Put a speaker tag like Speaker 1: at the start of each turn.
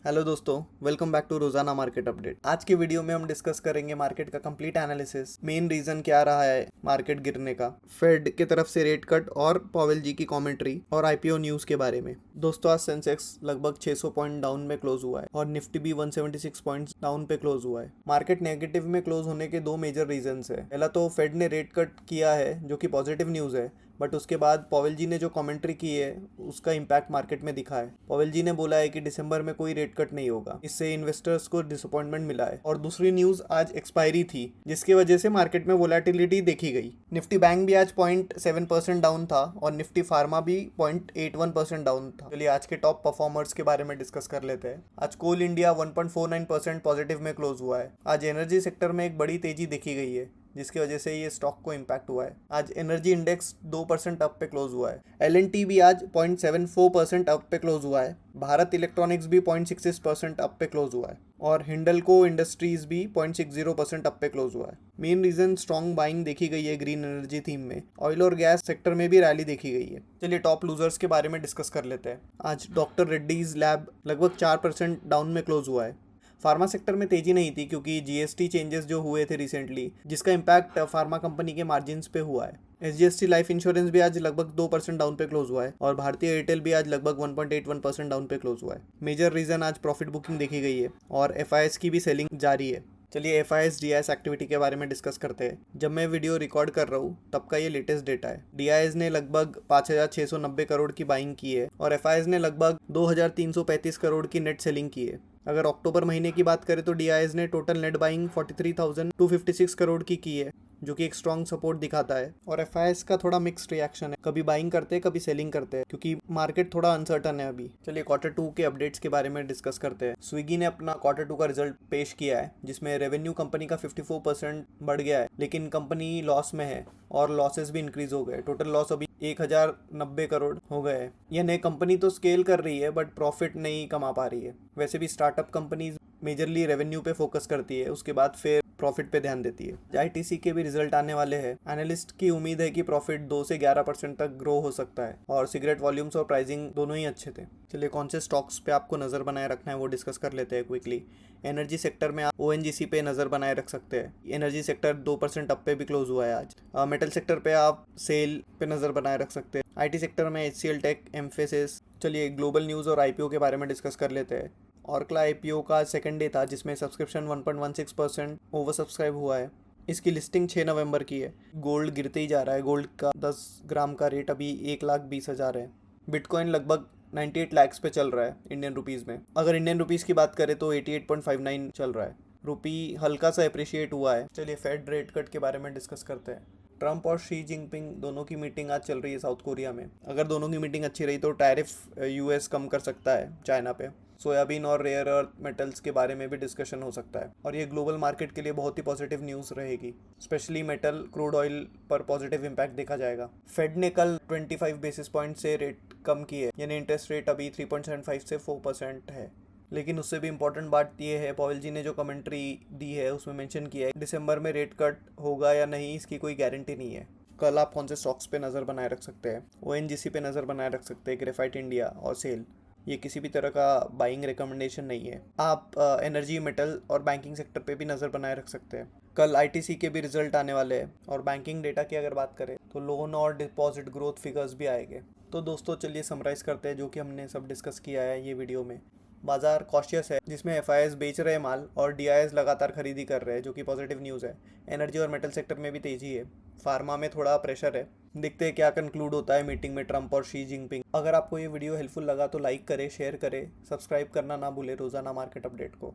Speaker 1: Hello दोस्तों, welcome back to रोजाना market update. आज के वीडियो में हम डिस्कस करेंगे मार्केट का कंप्लीट एनालिसिस, मेन रीजन क्या रहा है मार्केट गिरने का, फेड की तरफ से रेट कट और पॉवेल जी की कमेंट्री और आईपीओ न्यूज के बारे में। दोस्तों, आज सेंसेक्स लगभग 600 पॉइंट डाउन में क्लोज हुआ है और निफ्टी भी 176 पॉइंट्स डाउन पे क्लोज हुआ है। मार्केट नेगेटिव में क्लोज होने के दो मेजर रीजन है। पहला तो फेड ने रेट कट किया है जो कि पॉजिटिव न्यूज है, बट उसके बाद पॉवेल जी ने जो कमेंट्री की है उसका इम्पैक्ट मार्केट में दिखा है। पॉवेल जी ने बोला है कि दिसंबर में कोई रेट कट नहीं होगा, इससे इन्वेस्टर्स को डिसअपॉइंटमेंट मिला है। और दूसरी न्यूज, आज एक्सपायरी थी जिसकी वजह से मार्केट में वोलेटिलिटी देखी गई। निफ्टी बैंक भी आज 0.7% डाउन था और निफ्टी फार्मा भी 0.81% डाउन था। चलिए आज के टॉप परफॉर्मर्स के बारे में डिस्कस कर लेते हैं। आज कोल इंडिया 1.49% पॉजिटिव में क्लोज हुआ है। आज एनर्जी सेक्टर में एक बड़ी तेजी देखी गई है जिसकी वजह से ये स्टॉक को इम्पैक्ट हुआ है। आज एनर्जी इंडेक्स 2% अप पे क्लोज हुआ है। एल&टी भी आज 0.74% अप पे क्लोज हुआ है। भारत इलेक्ट्रॉनिक्स भी 0.66% अप पे क्लोज हुआ है और हिंडलको इंडस्ट्रीज भी 0.60% अप पे क्लोज हुआ है। मेन रीजन स्ट्रॉन्ग बाइंग देखी गई है ग्रीन एनर्जी थीम में। ऑयल और गैस सेक्टर में भी रैली देखी गई है। चलिए टॉप लूजर्स के बारे में डिस्कस कर लेते हैं। आज डॉक्टर रेड्डीज लैब लगभग 4% डाउन में क्लोज हुआ है। फार्मा सेक्टर में तेजी नहीं थी क्योंकि जीएसटी चेंजेस जो हुए थे रिसेंटली, जिसका इम्पैक्ट फार्मा कंपनी के मार्जिन्स पे हुआ है। एचडीएफसी लाइफ इंश्योरेंस भी आज लगभग 2% डाउन पे क्लोज हुआ है और भारतीय एयरटेल भी आज लगभग 1.81% डाउन पे क्लोज हुआ है। मेजर रीजन आज प्रॉफिट बुकिंग देखी गई है और एफआईएस की भी सेलिंग जारी है। चलिए एफआईएस डीआईएस एक्टिविटी के बारे में डिस्कस करते हैं। जब मैं वीडियो रिकॉर्ड कर रहा हूँ तब का ये लेटेस्ट डेटा है। डीआईएस ने लगभग 5,690 करोड़ की बाइंग की है और एफआईएस ने लगभग 2,335 करोड़ की नेट सेलिंग की है। अगर अक्टूबर महीने की बात करें तो डीआईएस ने टोटल नेट बाइंग 43,256 करोड़ की है, जो कि एक स्ट्रॉन्ग सपोर्ट दिखाता है। और एफआईएस का थोड़ा मिक्स्ड रिएक्शन है, कभी बाइंग करते हैं कभी सेलिंग करते हैं क्योंकि मार्केट थोड़ा अनसर्टन है अभी। चलिए Q2 के अपडेट्स के बारे में डिस्कस करते हैं। स्विगी ने अपना Q2 का रिजल्ट पेश किया है जिसमें रेवेन्यू कंपनी का 54% बढ़ गया है, लेकिन कंपनी लॉस में है और लॉसेस भी इंक्रीज हो गए। टोटल लॉस अभी 1,090 करोड़ हो गए हैं। यह नई कंपनी तो स्केल कर रही है बट प्रॉफिट नहीं कमा पा रही है। वैसे भी स्टार्टअप कंपनीज मेजरली रेवेन्यू पे फोकस करती है, उसके बाद फिर प्रॉफिट पे ध्यान देती है। आईटीसी के भी रिजल्ट आने वाले हैं। एनालिस्ट की उम्मीद है कि प्रॉफिट 2 से 11% तक ग्रो हो सकता है और सिगरेट वॉल्यूम्स और प्राइसिंग दोनों ही अच्छे थे। चलिए कौन से स्टॉक्स पे आपको नज़र बनाए रखना है वो डिस्कस कर लेते हैं क्विकली। एनर्जी सेक्टर में आप ओएनजीसी पे नज़र बनाए रख सकते हैं। एनर्जी सेक्टर 2% अप पे भी क्लोज हुआ है आज। मेटल सेक्टर पे आप सेल पे नज़र बनाए रख सकते हैं। आईटी सेक्टर में HCL टेक, एम्फेसिस। चलिए ग्लोबल न्यूज़ और आईपीओ के बारे में डिस्कस कर लेते हैं। ऑरक्ला आईपीओ का सेकंड डे था जिसमें सब्सक्रिप्शन 1.16% ओवर सब्सक्राइब हुआ है। इसकी लिस्टिंग 6 नवंबर की है। गोल्ड गिरते ही जा रहा है। गोल्ड का 10 ग्राम का रेट अभी 1,20,000 है। बिटकॉइन लगभग 98 लाख्स पे चल रहा है इंडियन रुपीज़ में। अगर इंडियन रुपीज़ की बात करें तो 88.59 चल रहा है। रुपी हल्का सा अप्रिशिएट हुआ है। चलिए फेड रेट कट के बारे में डिस्कस करते हैं। ट्रंप और शी जिनपिंग दोनों की मीटिंग आज चल रही है साउथ कोरिया में। अगर दोनों की मीटिंग अच्छी रही तो टैरिफ यूएस कम कर सकता है चाइना पे। सोयाबीन और रेयर अर्थ मेटल्स के बारे में भी डिस्कशन हो सकता है और ये ग्लोबल मार्केट के लिए बहुत ही पॉजिटिव न्यूज़ रहेगी। स्पेशली मेटल, क्रूड ऑयल पर पॉजिटिव इम्पैक्ट देखा जाएगा। फेड ने कल 25 बेसिस पॉइंट से रेट कम की है, यानी इंटरेस्ट रेट अभी 3.75 से 4% है। लेकिन उससे भी इम्पोर्टेंट बात यह है, पॉवेल जी ने जो कमेंट्री दी है उसमें मेंशन किया है दिसंबर में रेट कट होगा या नहीं इसकी कोई गारंटी नहीं है। कल आप कौन से स्टॉक्स पे नज़र बनाए रख सकते हैं? ओएनजीसी पे नज़र बनाए रख सकते हैं, ग्रेफाइट इंडिया और सेल। ये किसी भी तरह का बाइंग रिकमेंडेशन नहीं है। आप एनर्जी, मेटल और बैंकिंग सेक्टर पे भी नज़र बनाए रख सकते हैं। कल आईटीसी के भी रिजल्ट आने वाले हैं और बैंकिंग डेटा की अगर बात करें तो लोन और डिपॉजिट ग्रोथ फिगर्स भी आएंगे। तो दोस्तों चलिए समराइज़ करते हैं जो कि हमने सब डिस्कस किया है ये वीडियो में। बाजार कॉशियस है जिसमें एफआईएस बेच रहे हैं माल और डीआईएस लगातार खरीदी कर रहे हैं, जो कि पॉजिटिव न्यूज़ है। एनर्जी और मेटल सेक्टर में भी तेजी है। फार्मा में थोड़ा प्रेशर है। देखते हैं क्या कंक्लूड होता है मीटिंग में ट्रंप और शी जिनपिंग। अगर आपको ये वीडियो हेल्पफुल लगा तो लाइक करें, शेयर करें, सब्सक्राइब करना ना भूलें रोज़ाना मार्केट अपडेट को।